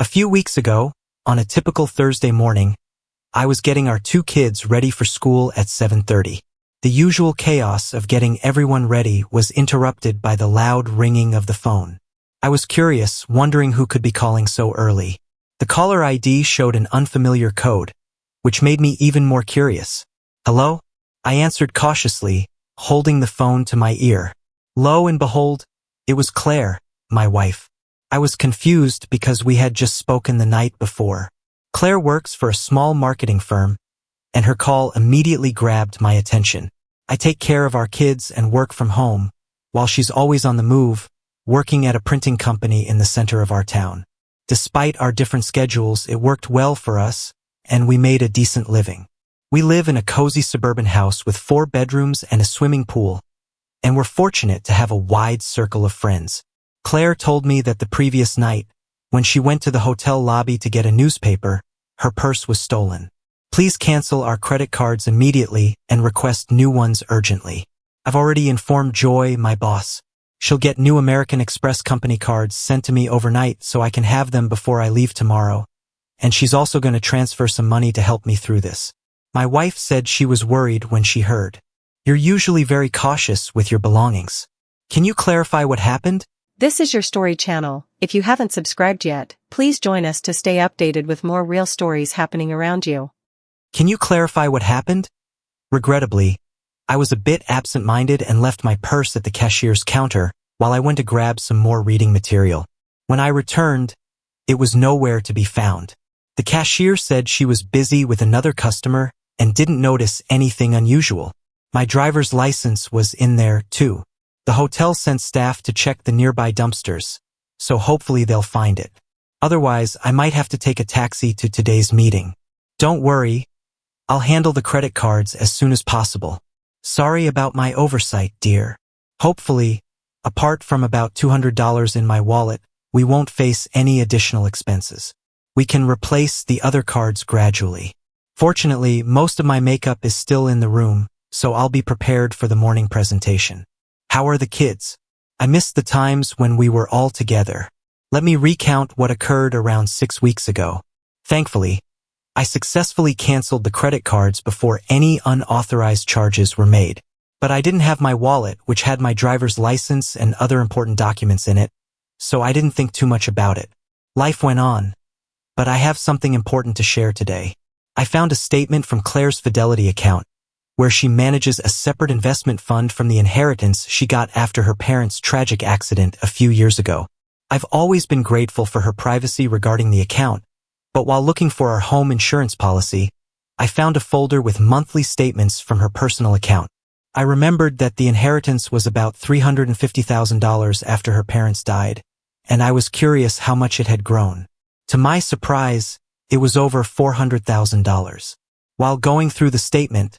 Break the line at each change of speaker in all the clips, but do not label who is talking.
A few weeks ago, on a typical Thursday morning, I was getting our two kids ready for school at 7:30. The usual chaos of getting everyone ready was interrupted by the loud ringing of the phone. I was curious, wondering who could be calling so early. The caller ID showed an unfamiliar code, which made me even more curious. "Hello?" I answered cautiously, holding the phone to my ear. Lo and behold, it was Claire, my wife. I was confused because we had just spoken the night before. Claire works for a small marketing firm, and her call immediately grabbed my attention. I take care of our kids and work from home, while she's always on the move, working at a printing company in the center of our town. Despite our different schedules, it worked well for us, and we made a decent living. We live in a cozy suburban house with 4 bedrooms and a swimming pool, and we're fortunate to have a wide circle of friends. Claire told me that the previous night, when she went to the hotel lobby to get a newspaper, her purse was stolen. "Please cancel our credit cards immediately and request new ones urgently. I've already informed Joy, my boss. She'll get new American Express company cards sent to me overnight so I can have them before I leave tomorrow, and she's also going to transfer some money to help me through this." My wife said she was worried when she heard. "You're usually very cautious with your belongings. Can you clarify what happened?"
This is your story channel. If you haven't subscribed yet, please join us to stay updated with more real stories happening around you.
"Can you clarify what happened?" Regrettably, I was a bit absent-minded and left my purse at the cashier's counter while I went to grab some more reading material. When I returned, it was nowhere to be found. The cashier said she was busy with another customer and didn't notice anything unusual. My driver's license was in there, too. The hotel sent staff to check the nearby dumpsters, so hopefully they'll find it. Otherwise, I might have to take a taxi to today's meeting. "Don't worry, I'll handle the credit cards as soon as possible. Sorry about my oversight, dear. Hopefully, apart from about $200 in my wallet, we won't face any additional expenses. We can replace the other cards gradually. Fortunately, most of my makeup is still in the room, so I'll be prepared for the morning presentation. How are the kids? I missed the times when we were all together. Let me recount what occurred around 6 weeks ago. Thankfully, I successfully canceled the credit cards before any unauthorized charges were made. But I didn't have my wallet, which had my driver's license and other important documents in it, so I didn't think too much about it. Life went on, but I have something important to share today. I found a statement from Claire's Fidelity account, where she manages a separate investment fund from the inheritance she got after her parents' tragic accident a few years ago. I've always been grateful for her privacy regarding the account, but while looking for our home insurance policy, I found a folder with monthly statements from her personal account. I remembered that the inheritance was about $350,000 after her parents died, and I was curious how much it had grown. To my surprise, it was over $400,000. While going through the statement,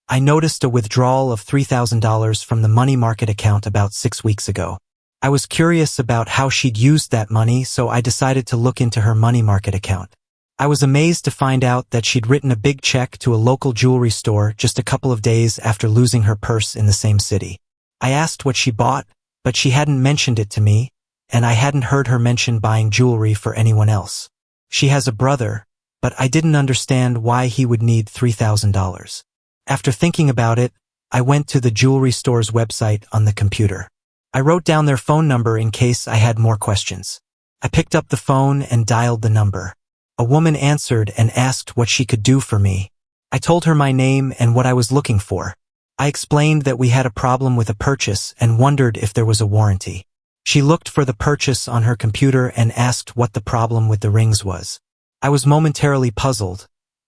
I noticed a withdrawal of $3,000 from the money market account about 6 weeks ago. I was curious about how she'd used that money, so I decided to look into her money market account. I was amazed to find out that she'd written a big check to a local jewelry store just a couple of days after losing her purse in the same city. I asked what she bought, but she hadn't mentioned it to me, and I hadn't heard her mention buying jewelry for anyone else. She has a brother, but I didn't understand why he would need $3,000. After thinking about it, I went to the jewelry store's website on the computer. I wrote down their phone number in case I had more questions. I picked up the phone and dialed the number. A woman answered and asked what she could do for me. I told her my name and what I was looking for. I explained that we had a problem with a purchase and wondered if there was a warranty. She looked for the purchase on her computer and asked what the problem with the rings was. I was momentarily puzzled,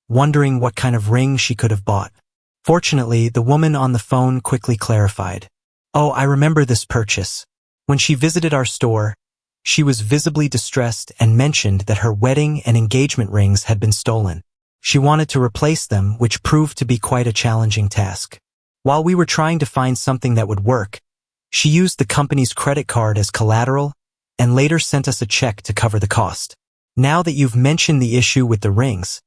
wondering what kind of ring she could have bought. Fortunately, the woman on the phone quickly clarified. "Oh, I remember this purchase. When she visited our store, she was visibly distressed and mentioned that her wedding and engagement rings had been stolen. She wanted to replace them, which proved to be quite a challenging task. While we were trying to find something that would work, she used the company's credit card as collateral and later sent us a check to cover the cost. Now that you've mentioned the issue with the rings,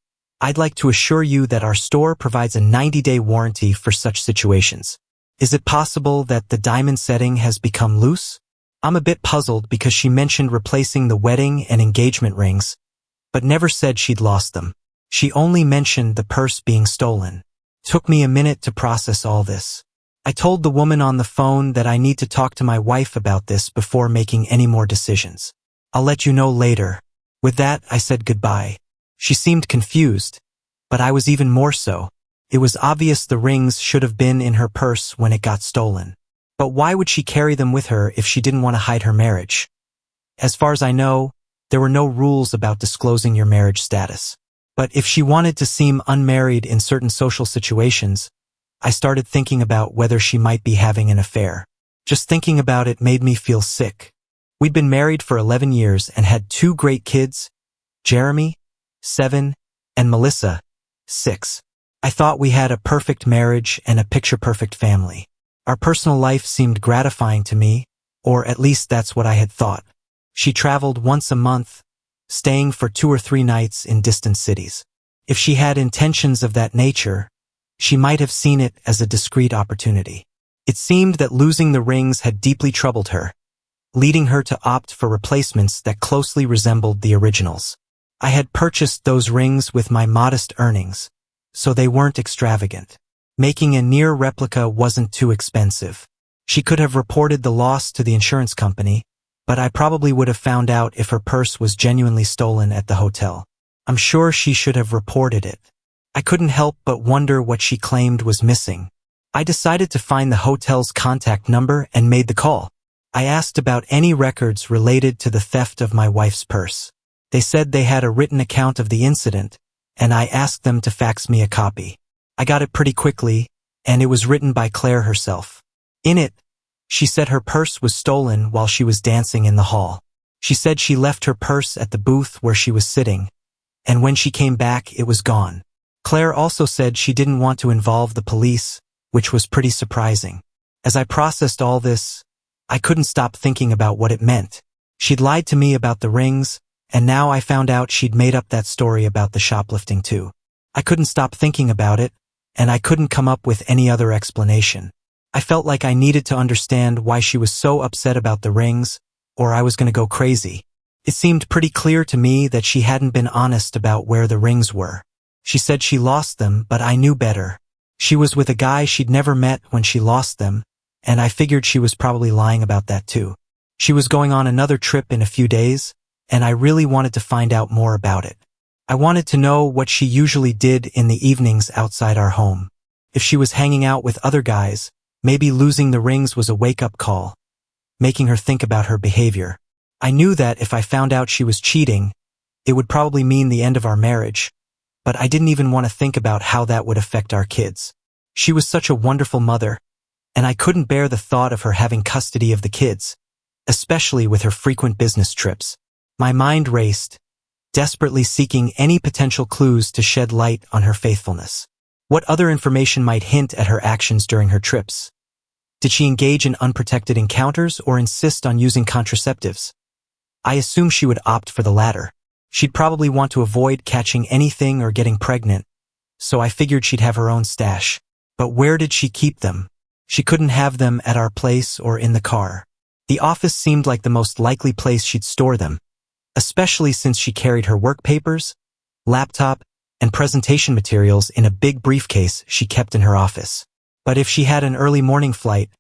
I'd like to assure you that our store provides a 90-day warranty for such situations. Is it possible that the diamond setting has become loose?" I'm a bit puzzled because she mentioned replacing the wedding and engagement rings, but never said she'd lost them. She only mentioned the purse being stolen. Took me a minute to process all this. I told the woman on the phone that I need to talk to my wife about this before making any more decisions. I'll let you know later. With that, I said goodbye. She seemed confused, but I was even more so. It was obvious the rings should have been in her purse when it got stolen. But why would she carry them with her if she didn't want to hide her marriage? As far as I know, there were no rules about disclosing your marriage status. But if she wanted to seem unmarried in certain social situations, I started thinking about whether she might be having an affair. Just thinking about it made me feel sick. We'd been married for 11 years and had 2 great kids, Jeremy, 7, and Melissa, 6. I thought we had a perfect marriage and a picture-perfect family. Our personal life seemed gratifying to me, or at least that's what I had thought. She traveled once a month, staying for 2 or 3 nights in distant cities. If she had intentions of that nature, she might have seen it as a discreet opportunity. It seemed that losing the rings had deeply troubled her, leading her to opt for replacements that closely resembled the originals. I had purchased those rings with my modest earnings, so they weren't extravagant. Making a near replica wasn't too expensive. She could have reported the loss to the insurance company, but I probably would have found out if her purse was genuinely stolen at the hotel. I'm sure she should have reported it. I couldn't help but wonder what she claimed was missing. I decided to find the hotel's contact number and made the call. I asked about any records related to the theft of my wife's purse. They said they had a written account of the incident, and I asked them to fax me a copy. I got it pretty quickly, and it was written by Claire herself. In it, she said her purse was stolen while she was dancing in the hall. She said she left her purse at the booth where she was sitting, and when she came back it was gone. Claire also said she didn't want to involve the police, which was pretty surprising. As I processed all this, I couldn't stop thinking about what it meant. She'd lied to me about the rings, and now I found out she'd made up that story about the shoplifting too. I couldn't stop thinking about it, and I couldn't come up with any other explanation. I felt like I needed to understand why she was so upset about the rings, or I was going to go crazy. It seemed pretty clear to me that she hadn't been honest about where the rings were. She said she lost them, but I knew better. She was with a guy she'd never met when she lost them, and I figured she was probably lying about that too. She was going on another trip in a few days, and I really wanted to find out more about it. I wanted to know what she usually did in the evenings outside our home. If she was hanging out with other guys, maybe losing the rings was a wake-up call, making her think about her behavior. I knew that if I found out she was cheating, it would probably mean the end of our marriage, but I didn't even want to think about how that would affect our kids. She was such a wonderful mother, and I couldn't bear the thought of her having custody of the kids, especially with her frequent business trips. My mind raced, desperately seeking any potential clues to shed light on her faithfulness. What other information might hint at her actions during her trips? Did she engage in unprotected encounters or insist on using contraceptives? I assumed she would opt for the latter. She'd probably want to avoid catching anything or getting pregnant, so I figured she'd have her own stash. But where did she keep them? She couldn't have them at our place or in the car. The office seemed like the most likely place she'd store them, especially since she carried her work papers, laptop, and presentation materials in a big briefcase she kept in her office. But if she had an early morning flight,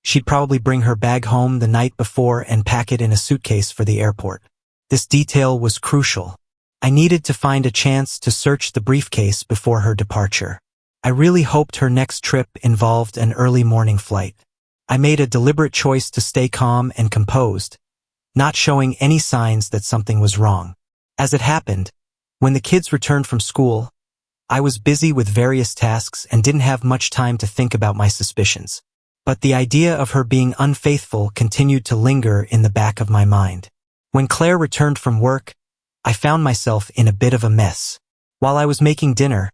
she'd probably bring her bag home the night before and pack it in a suitcase for the airport. This detail was crucial. I needed to find a chance to search the briefcase before her departure. I really hoped her next trip involved an early morning flight. I made a deliberate choice to stay calm and composed, not showing any signs that something was wrong. As it happened, when the kids returned from school, I was busy with various tasks and didn't have much time to think about my suspicions. But the idea of her being unfaithful continued to linger in the back of my mind. When Claire returned from work, I found myself in a bit of a mess. While I was making dinner,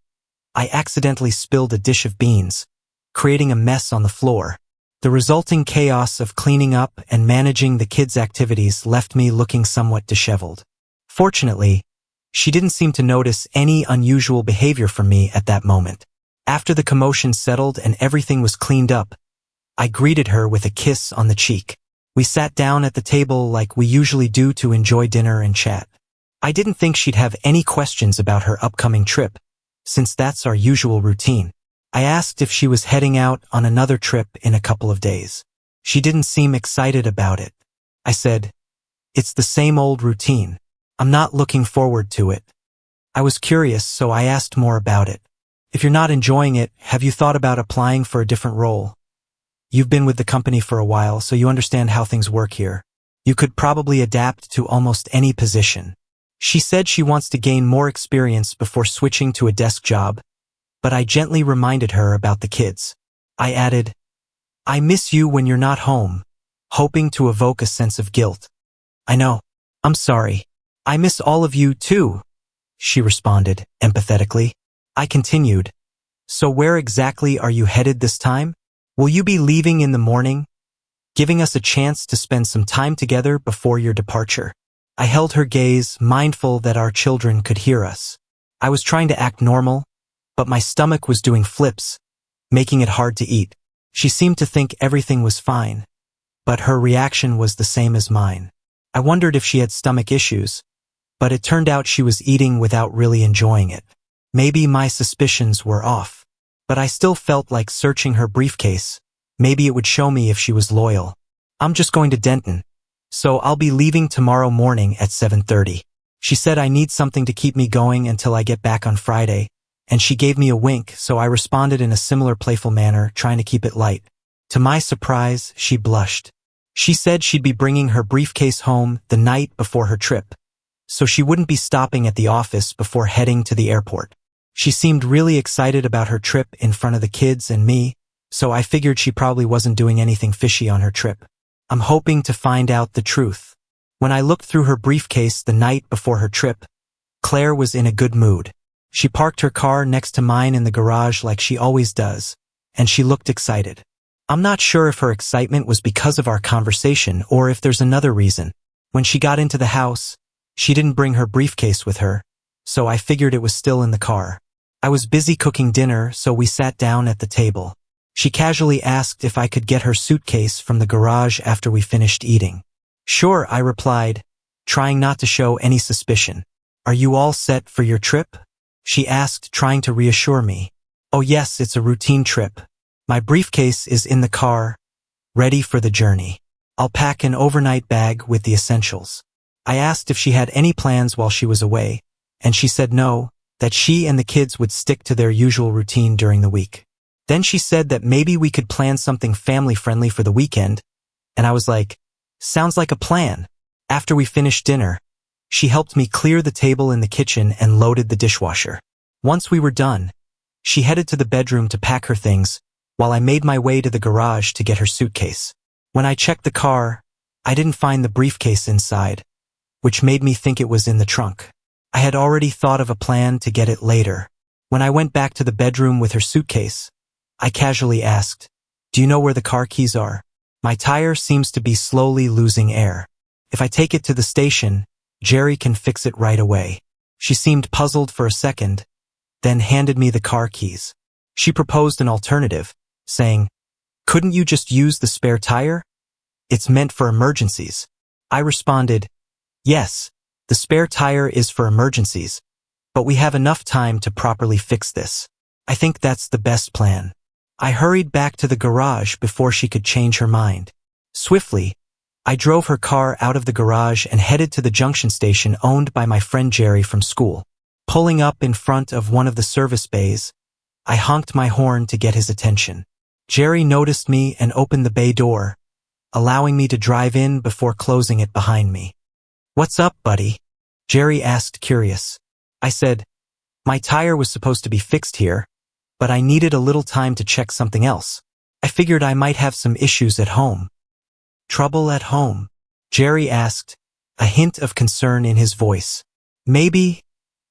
I accidentally spilled a dish of beans, creating a mess on the floor. The resulting chaos of cleaning up and managing the kids' activities left me looking somewhat disheveled. Fortunately, she didn't seem to notice any unusual behavior from me at that moment. After the commotion settled and everything was cleaned up, I greeted her with a kiss on the cheek. We sat down at the table like we usually do to enjoy dinner and chat. I didn't think she'd have any questions about her upcoming trip, since that's our usual routine. I asked if she was heading out on another trip in a couple of days. She didn't seem excited about it. I said, "It's the same old routine. I'm not looking forward to it." I was curious, so I asked more about it. "If you're not enjoying it, have you thought about applying for a different role? You've been with the company for a while, so you understand how things work here. You could probably adapt to almost any position." She said she wants to gain more experience before switching to a desk job, but I gently reminded her about the kids. I added, "I miss you when you're not home," hoping to evoke a sense of guilt. "I know. I'm sorry. I miss all of you too," she responded, empathetically. I continued, "So where exactly are you headed this time? Will you be leaving in the morning, giving us a chance to spend some time together before your departure?" I held her gaze, mindful that our children could hear us. I was trying to act normal, but my stomach was doing flips, making it hard to eat. She seemed to think everything was fine, but her reaction was the same as mine. I wondered if she had stomach issues, but it turned out she was eating without really enjoying it. Maybe my suspicions were off, but I still felt like searching her briefcase. Maybe it would show me if she was loyal. "I'm just going to Denton, so I'll be leaving tomorrow morning at 7:30. She said I need something to keep me going until I get back on Friday, and she gave me a wink, so I responded in a similar playful manner, trying to keep it light. To my surprise, she blushed. She said she'd be bringing her briefcase home the night before her trip, so she wouldn't be stopping at the office before heading to the airport. She seemed really excited about her trip in front of the kids and me, so I figured she probably wasn't doing anything fishy on her trip. I'm hoping to find out the truth. When I looked through her briefcase the night before her trip, Claire was in a good mood. She parked her car next to mine in the garage like she always does, and she looked excited. I'm not sure if her excitement was because of our conversation or if there's another reason. When she got into the house, she didn't bring her briefcase with her, so I figured it was still in the car. I was busy cooking dinner, so we sat down at the table. She casually asked if I could get her suitcase from the garage after we finished eating. "Sure," I replied, trying not to show any suspicion. "Are you all set for your trip?" she asked, trying to reassure me. "Oh yes, it's a routine trip. My briefcase is in the car, ready for the journey. I'll pack an overnight bag with the essentials." I asked if she had any plans while she was away, and she said no, that she and the kids would stick to their usual routine during the week. Then she said that maybe we could plan something family-friendly for the weekend, and I was like, "Sounds like a plan." After we finished dinner, she helped me clear the table in the kitchen and loaded the dishwasher. Once we were done, she headed to the bedroom to pack her things, while I made my way to the garage to get her suitcase. When I checked the car, I didn't find the briefcase inside, which made me think it was in the trunk. I had already thought of a plan to get it later. When I went back to the bedroom with her suitcase, I casually asked, "Do you know where the car keys are? My tire seems to be slowly losing air. If I take it to the station, Jerry can fix it right away." She seemed puzzled for a second, then handed me the car keys. She proposed an alternative, saying, "Couldn't you just use the spare tire? It's meant for emergencies." I responded, "Yes, the spare tire is for emergencies, but we have enough time to properly fix this. I think that's the best plan." I hurried back to the garage before she could change her mind. Swiftly, I drove her car out of the garage and headed to the junction station owned by my friend Jerry from school. Pulling up in front of one of the service bays, I honked my horn to get his attention. Jerry noticed me and opened the bay door, allowing me to drive in before closing it behind me. "What's up, buddy?" Jerry asked, curious. I said, "My tire was supposed to be fixed here, but I needed a little time to check something else. I figured I might have some issues at home." "Trouble at home?" Jerry asked, a hint of concern in his voice. "Maybe,"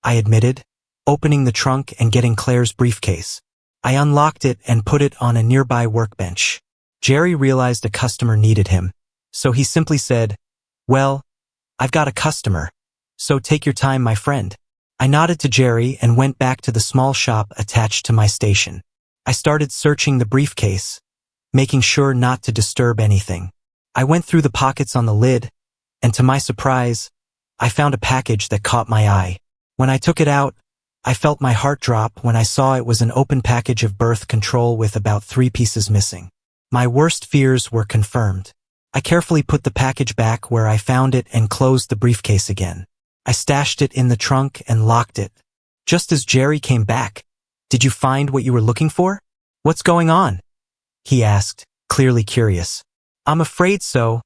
I admitted, opening the trunk and getting Claire's briefcase. I unlocked it and put it on a nearby workbench. Jerry realized a customer needed him, so he simply said, "Well, I've got a customer, so take your time, my friend." I nodded to Jerry and went back to the small shop attached to my station. I started searching the briefcase, making sure not to disturb anything. I went through the pockets on the lid, and to my surprise, I found a package that caught my eye. When I took it out, I felt my heart drop when I saw it was an open package of birth control with about 3 pieces missing. My worst fears were confirmed. I carefully put the package back where I found it and closed the briefcase again. I stashed it in the trunk and locked it. Just as Jerry came back, "Did you find what you were looking for? What's going on?" he asked, clearly curious. "I'm afraid so,"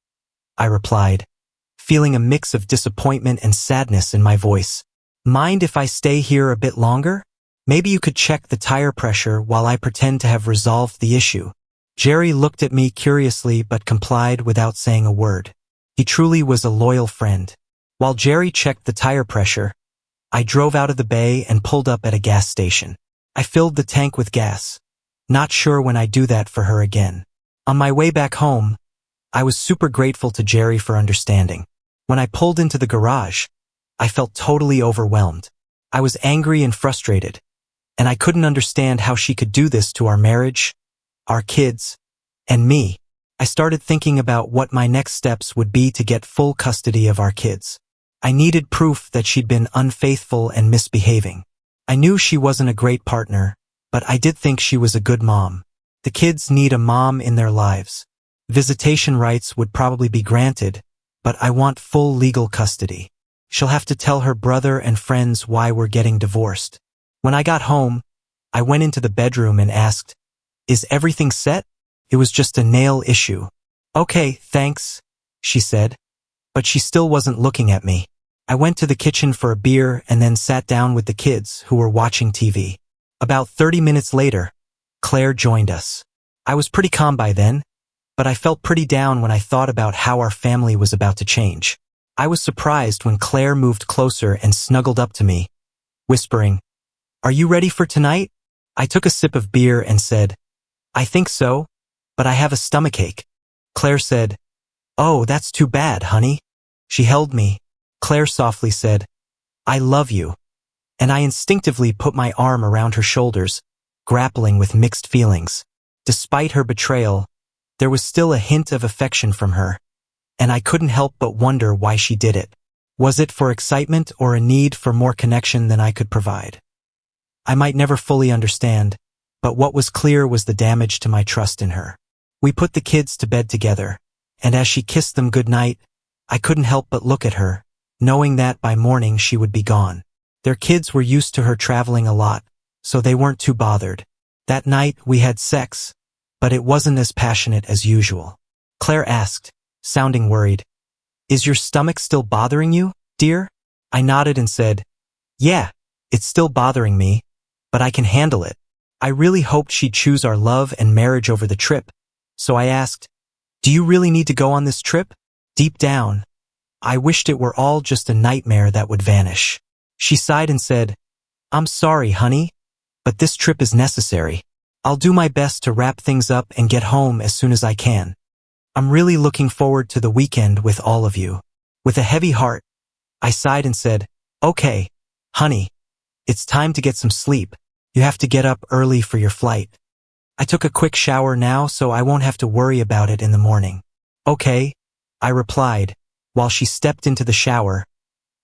I replied, feeling a mix of disappointment and sadness in my voice. "Mind if I stay here a bit longer? Maybe you could check the tire pressure while I pretend to have resolved the issue." Jerry looked at me curiously but complied without saying a word. He truly was a loyal friend. While Jerry checked the tire pressure, I drove out of the bay and pulled up at a gas station. I filled the tank with gas, not sure when I'd do that for her again. On my way back home, I was super grateful to Jerry for understanding. When I pulled into the garage, I felt totally overwhelmed. I was angry and frustrated, and I couldn't understand how she could do this to our marriage, our kids, and me. I started thinking about what my next steps would be to get full custody of our kids. I needed proof that she'd been unfaithful and misbehaving. I knew she wasn't a great partner, but I did think she was a good mom. The kids need a mom in their lives. Visitation rights would probably be granted, but I want full legal custody. She'll have to tell her brother and friends why we're getting divorced. When I got home, I went into the bedroom and asked, "Is everything set?" It was just a nail issue. "Okay, thanks," she said, but she still wasn't looking at me. I went to the kitchen for a beer and then sat down with the kids who were watching TV. About 30 minutes later, Claire joined us. I was pretty calm by then, but I felt pretty down when I thought about how our family was about to change. I was surprised when Claire moved closer and snuggled up to me, whispering, "Are you ready for tonight?" I took a sip of beer and said, "I think so, but I have a stomachache." Claire said, "Oh, that's too bad, honey." She held me. Claire softly said, "I love you," and I instinctively put my arm around her shoulders, grappling with mixed feelings. Despite her betrayal, there was still a hint of affection from her, and I couldn't help but wonder why she did it. Was it for excitement or a need for more connection than I could provide? I might never fully understand, but what was clear was the damage to my trust in her. We put the kids to bed together, and as she kissed them goodnight, I couldn't help but look at her, knowing that by morning she would be gone. Their kids were used to her traveling a lot, so they weren't too bothered. That night we had sex, but it wasn't as passionate as usual. Claire asked, sounding worried, "Is your stomach still bothering you, dear?" I nodded and said, "Yeah, it's still bothering me, but I can handle it." I really hoped she'd choose our love and marriage over the trip, so I asked, "Do you really need to go on this trip?" Deep down, I wished it were all just a nightmare that would vanish. She sighed and said, "I'm sorry, honey, but this trip is necessary. I'll do my best to wrap things up and get home as soon as I can. I'm really looking forward to the weekend with all of you." With a heavy heart, I sighed and said, "Okay, honey, it's time to get some sleep. You have to get up early for your flight." I took a quick shower now so I won't have to worry about it in the morning. "Okay," I replied, while she stepped into the shower.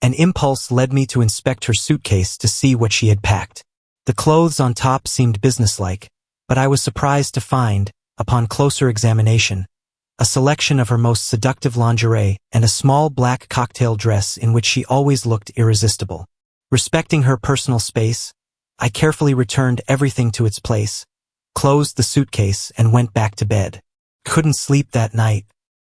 An impulse led me to inspect her suitcase to see what she had packed. The clothes on top seemed businesslike, but I was surprised to find, upon closer examination, a selection of her most seductive lingerie and a small black cocktail dress in which she always looked irresistible. Respecting her personal space, I carefully returned everything to its place, closed the suitcase, and went back to bed. Couldn't sleep that night.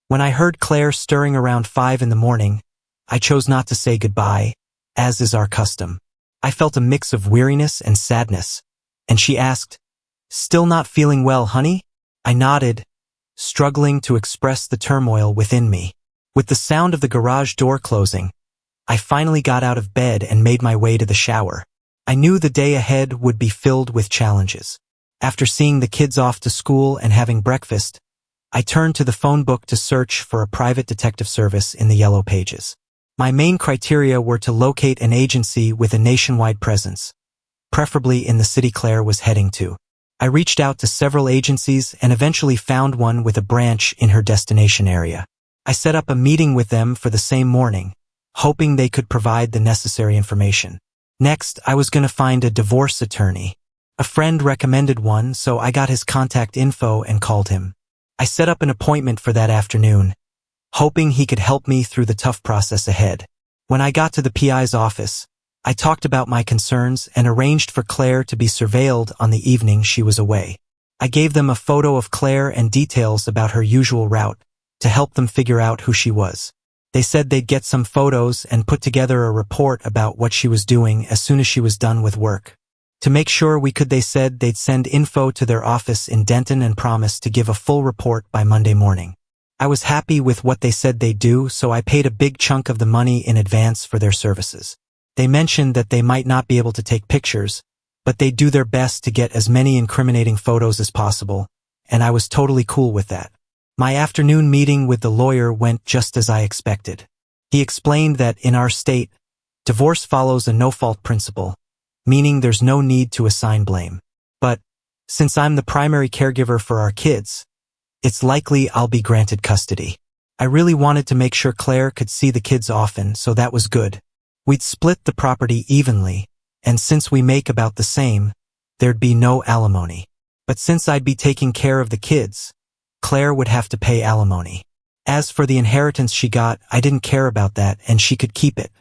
When I heard Claire stirring around 5 in the morning, I chose not to say goodbye, as is our custom. I felt a mix of weariness and sadness, and she asked, "Still not feeling well, honey?" I nodded, struggling to express the turmoil within me. With the sound of the garage door closing, I finally got out of bed and made my way to the shower. I knew the day ahead would be filled with challenges. After seeing the kids off to school and having breakfast, I turned to the phone book to search for a private detective service in the yellow pages. My main criteria were to locate an agency with a nationwide presence, preferably in the city Claire was heading to. I reached out to several agencies and eventually found one with a branch in her destination area. I set up a meeting with them for the same morning, hoping they could provide the necessary information. Next, I was going to find a divorce attorney. A friend recommended one, so I got his contact info and called him. I set up an appointment for that afternoon, hoping he could help me through the tough process ahead. When I got to the PI's office, I talked about my concerns and arranged for Claire to be surveilled on the evening she was away. I gave them a photo of Claire and details about her usual route to help them figure out who she was. They said they'd get some photos and put together a report about what she was doing as soon as she was done with work. To make sure we could, they said they'd send info to their office in Denton and promised to give a full report by Monday morning. I was happy with what they said they'd do, so I paid a big chunk of the money in advance for their services. They mentioned that they might not be able to take pictures, but they'd do their best to get as many incriminating photos as possible, and I was totally cool with that. My afternoon meeting with the lawyer went just as I expected. He explained that in our state, divorce follows a no-fault principle, meaning there's no need to assign blame. But, since I'm the primary caregiver for our kids, it's likely I'll be granted custody. I really wanted to make sure Claire could see the kids often, so that was good. We'd split the property evenly, and since we make about the same, there'd be no alimony. But since I'd be taking care of the kids, Claire would have to pay alimony. As for the inheritance she got, I didn't care about that and she could keep it.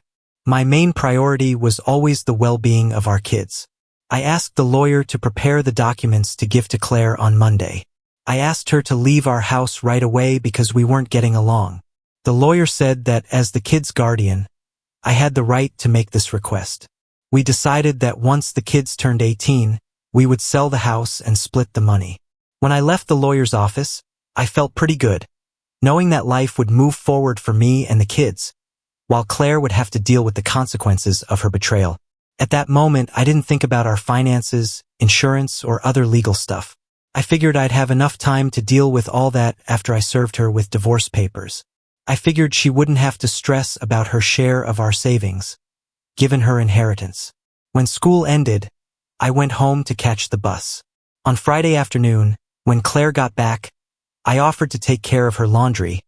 My main priority was always the well-being of our kids. I asked the lawyer to prepare the documents to give to Claire on Monday. I asked her to leave our house right away because we weren't getting along. The lawyer said that as the kids' guardian, I had the right to make this request. We decided that once the kids turned 18, we would sell the house and split the money. When I left the lawyer's office, I felt pretty good, knowing that life would move forward for me and the kids, while Claire would have to deal with the consequences of her betrayal. At that moment, I didn't think about our finances, insurance, or other legal stuff. I figured I'd have enough time to deal with all that after I served her with divorce papers. I figured she wouldn't have to stress about her share of our savings, given her inheritance. When school ended, I went home to catch the bus. On Friday afternoon, when Claire got back, I offered to take care of her laundry,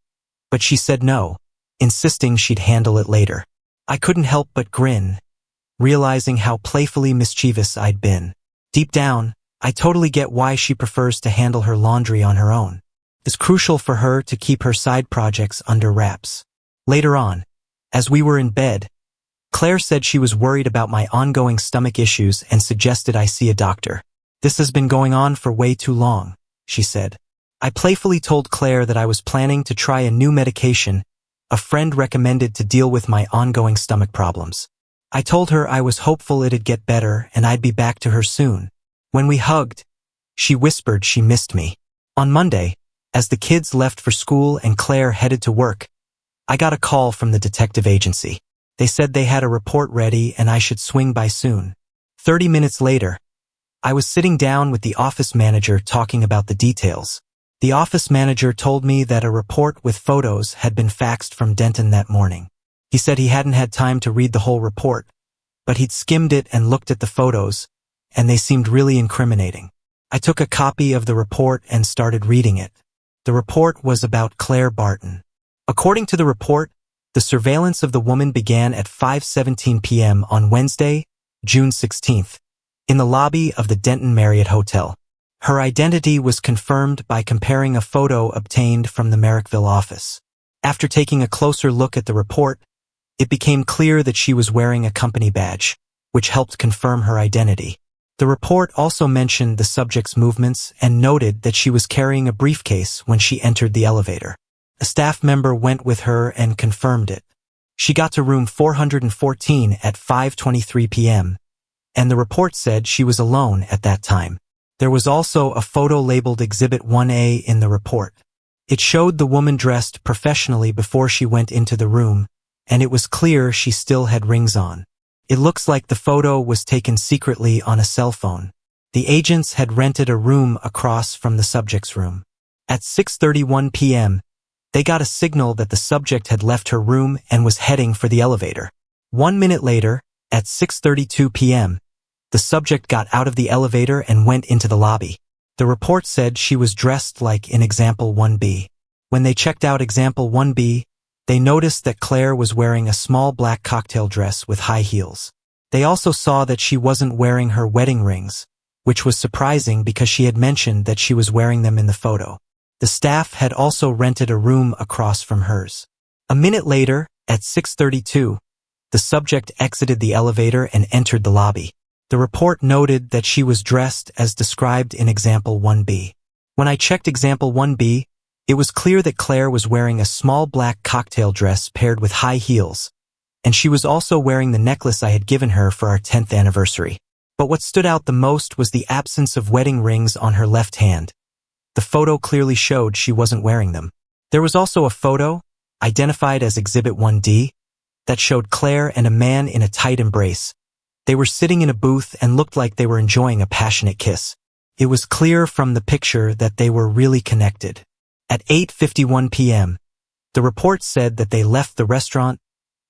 but she said no, insisting she'd handle it later. I couldn't help but grin, realizing how playfully mischievous I'd been. Deep down, I totally get why she prefers to handle her laundry on her own. It's crucial for her to keep her side projects under wraps. Later on, as we were in bed, Claire said she was worried about my ongoing stomach issues and suggested I see a doctor. This has been going on for way too long, she said. I playfully told Claire that I was planning to try a new medication a friend recommended to deal with my ongoing stomach problems. I told her I was hopeful it'd get better and I'd be back to her soon. When we hugged, she whispered she missed me. On Monday, as the kids left for school and Claire headed to work, I got a call from the detective agency. They said they had a report ready and I should swing by soon. 30 minutes later, I was sitting down with the office manager talking about the details. The office manager told me that a report with photos had been faxed from Denton that morning. He said he hadn't had time to read the whole report, but he'd skimmed it and looked at the photos, and they seemed really incriminating. I took a copy of the report and started reading it. The report was about Claire Barton. According to the report, the surveillance of the woman began at 5:17 p.m. on Wednesday, June 16th, in the lobby of the Denton Marriott Hotel. Her identity was confirmed by comparing a photo obtained from the Merrickville office. After taking a closer look at the report, it became clear that she was wearing a company badge, which helped confirm her identity. The report also mentioned the subject's movements and noted that she was carrying a briefcase when she entered the elevator. A staff member went with her and confirmed it. She got to room 414 at 5:23 p.m., and the report said she was alone at that time. There was also a photo labeled Exhibit 1A in the report. It showed the woman dressed professionally before she went into the room, and it was clear she still had rings on. It looks like the photo was taken secretly on a cell phone. The agents had rented a room across from the subject's room. At 6:31 p.m., they got a signal that the subject had left her room and was heading for the elevator. 1 minute later, at 6:32 p.m., the subject got out of the elevator and went into the lobby. The report said she was dressed like in Example 1B. When they checked out Example 1B, They noticed that Claire was wearing a small black cocktail dress with high heels. They also saw that she wasn't wearing her wedding rings, which was surprising because she had mentioned that she was wearing them in the photo. The staff had also rented a room across from hers. A minute later, at 6:32, the subject exited the elevator and entered the lobby. The report noted that she was dressed as described in example 1B. When I checked example 1B, it was clear that Claire was wearing a small black cocktail dress paired with high heels, and she was also wearing the necklace I had given her for our 10th anniversary. But what stood out the most was the absence of wedding rings on her left hand. The photo clearly showed she wasn't wearing them. There was also a photo, identified as Exhibit 1D, that showed Claire and a man in a tight embrace. They were sitting in a booth and looked like they were enjoying a passionate kiss. It was clear from the picture that they were really connected. At 8:51 p.m., the report said that they left the restaurant,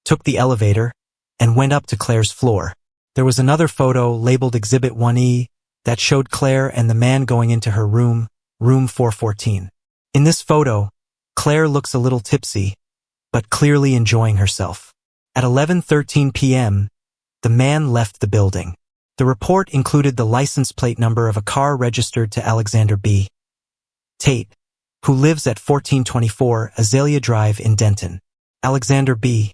took the elevator, and went up to Claire's floor. There was another photo labeled Exhibit 1E that showed Claire and the man going into her room, room 414. In this photo, Claire looks a little tipsy, but clearly enjoying herself. At 11:13 p.m., the man left the building. The report included the license plate number of a car registered to Alexander B. Tate, who lives at 1424 Azalea Drive in Denton. Alexander B.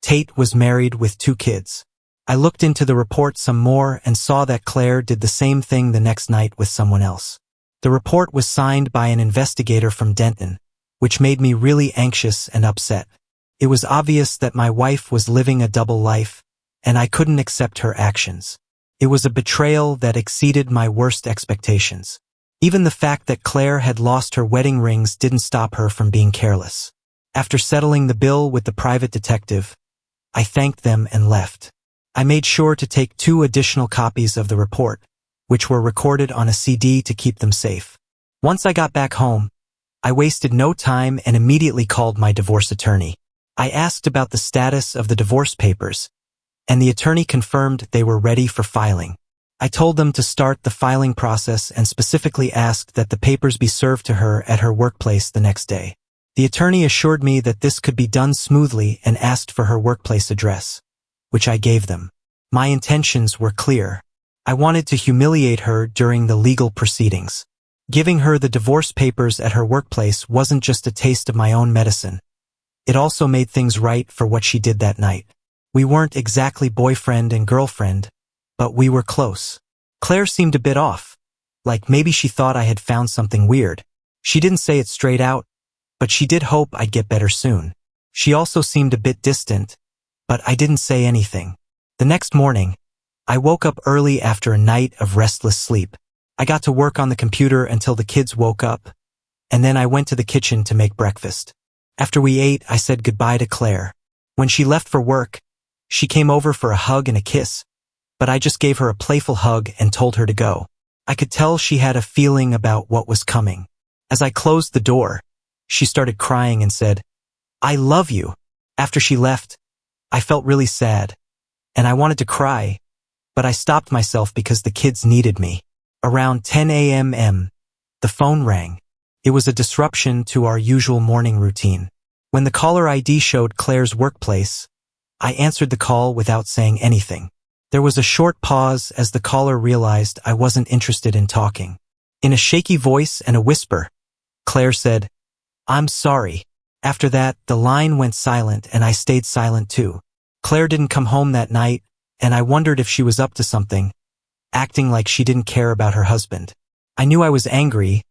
Tate was married with 2 kids. I looked into the report some more and saw that Claire did the same thing the next night with someone else. The report was signed by an investigator from Denton, which made me really anxious and upset. It was obvious that my wife was living a double life, and I couldn't accept her actions. It was a betrayal that exceeded my worst expectations. Even the fact that Claire had lost her wedding rings didn't stop her from being careless. After settling the bill with the private detective, I thanked them and left. I made sure to take 2 additional copies of the report, which were recorded on a CD to keep them safe. Once I got back home, I wasted no time and immediately called my divorce attorney. I asked about the status of the divorce papers, and the attorney confirmed they were ready for filing. I told them to start the filing process and specifically asked that the papers be served to her at her workplace the next day. The attorney assured me that this could be done smoothly and asked for her workplace address, which I gave them. My intentions were clear. I wanted to humiliate her during the legal proceedings. Giving her the divorce papers at her workplace wasn't just a taste of my own medicine. It also made things right for what she did that night. We weren't exactly boyfriend and girlfriend, but we were close. Claire seemed a bit off, like maybe she thought I had found something weird. She didn't say it straight out, but she did hope I'd get better soon. She also seemed a bit distant, but I didn't say anything. The next morning, I woke up early after a night of restless sleep. I got to work on the computer until the kids woke up, and then I went to the kitchen to make breakfast. After we ate, I said goodbye to Claire. When she left for work, she came over for a hug and a kiss, but I just gave her a playful hug and told her to go. I could tell she had a feeling about what was coming. As I closed the door, she started crying and said, "I love you." After she left, I felt really sad, and I wanted to cry, but I stopped myself because the kids needed me. Around 10 a.m., the phone rang. It was a disruption to our usual morning routine. When the caller ID showed Claire's workplace, I answered the call without saying anything. There was a short pause as the caller realized I wasn't interested in talking. In a shaky voice and a whisper, Claire said, "I'm sorry." After that, the line went silent and I stayed silent too. Claire didn't come home that night, and I wondered if she was up to something, acting like she didn't care about her husband. I knew I was angry,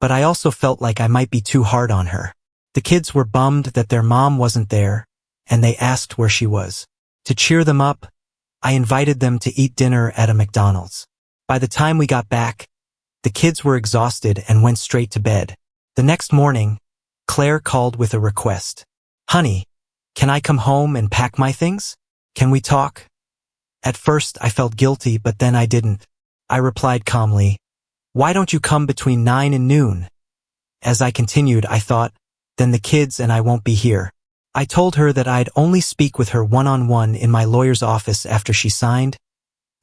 but I also felt like I might be too hard on her. The kids were bummed that their mom wasn't there, and they asked where she was. To cheer them up, I invited them to eat dinner at a McDonald's. By the time we got back, the kids were exhausted and went straight to bed. The next morning, Claire called with a request. "Honey, can I come home and pack my things? Can we talk?" At first, I felt guilty, but then I didn't. I replied calmly, "Why don't you come between 9 and noon?" As I continued, I thought, then the kids and I won't be here. I told her that I'd only speak with her one-on-one in my lawyer's office after she signed,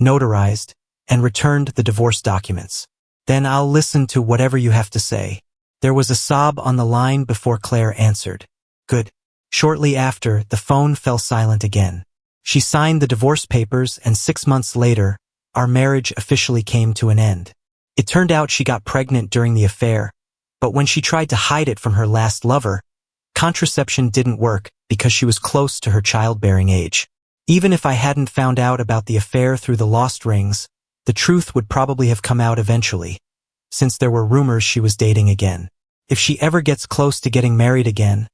notarized, and returned the divorce documents. Then I'll listen to whatever you have to say. There was a sob on the line before Claire answered. "Good." Shortly after, the phone fell silent again. She signed the divorce papers, and 6 months later, our marriage officially came to an end. It turned out she got pregnant during the affair, but when she tried to hide it from her last lover, contraception didn't work because she was close to her childbearing age. Even if I hadn't found out about the affair through the lost rings, the truth would probably have come out eventually, since there were rumors she was dating again. If she ever gets close to getting married again,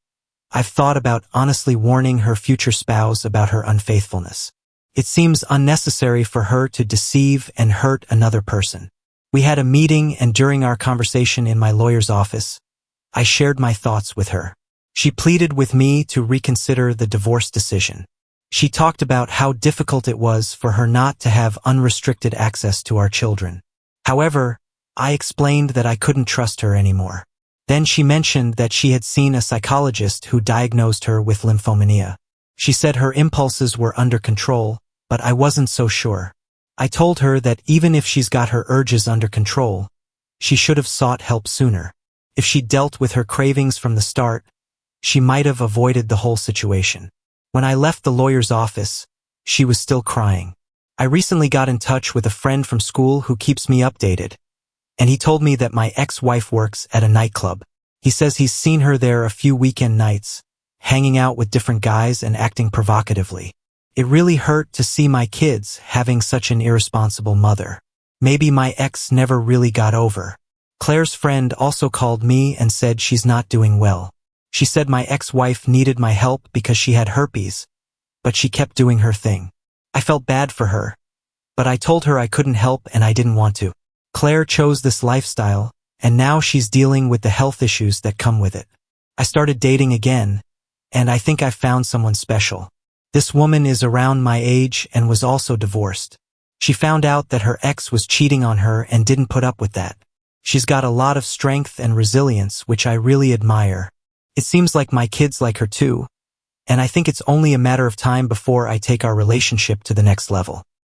I've thought about honestly warning her future spouse about her unfaithfulness. It seems unnecessary for her to deceive and hurt another person. We had a meeting, and during our conversation in my lawyer's office, I shared my thoughts with her. She pleaded with me to reconsider the divorce decision. She talked about how difficult it was for her not to have unrestricted access to our children. However, I explained that I couldn't trust her anymore. Then she mentioned that she had seen a psychologist who diagnosed her with lymphomania. She said her impulses were under control, but I wasn't so sure. I told her that even if she's got her urges under control, she should have sought help sooner. If she dealt with her cravings from the start, she might have avoided the whole situation. When I left the lawyer's office, she was still crying. I recently got in touch with a friend from school who keeps me updated, and he told me that my ex-wife works at a nightclub. He says he's seen her there a few weekend nights, hanging out with different guys and acting provocatively. It really hurt to see my kids having such an irresponsible mother. Maybe my ex never really got over. Claire's friend also called me and said she's not doing well. She said my ex-wife needed my help because she had herpes, but she kept doing her thing. I felt bad for her, but I told her I couldn't help and I didn't want to. Claire chose this lifestyle, and now she's dealing with the health issues that come with it. I started dating again, and I think I found someone special. This woman is around my age and was also divorced. She found out that her ex was cheating on her and didn't put up with that. She's got a lot of strength and resilience, which I really admire. It seems like my kids like her too, and I think it's only a matter of time before I take our relationship to the next level.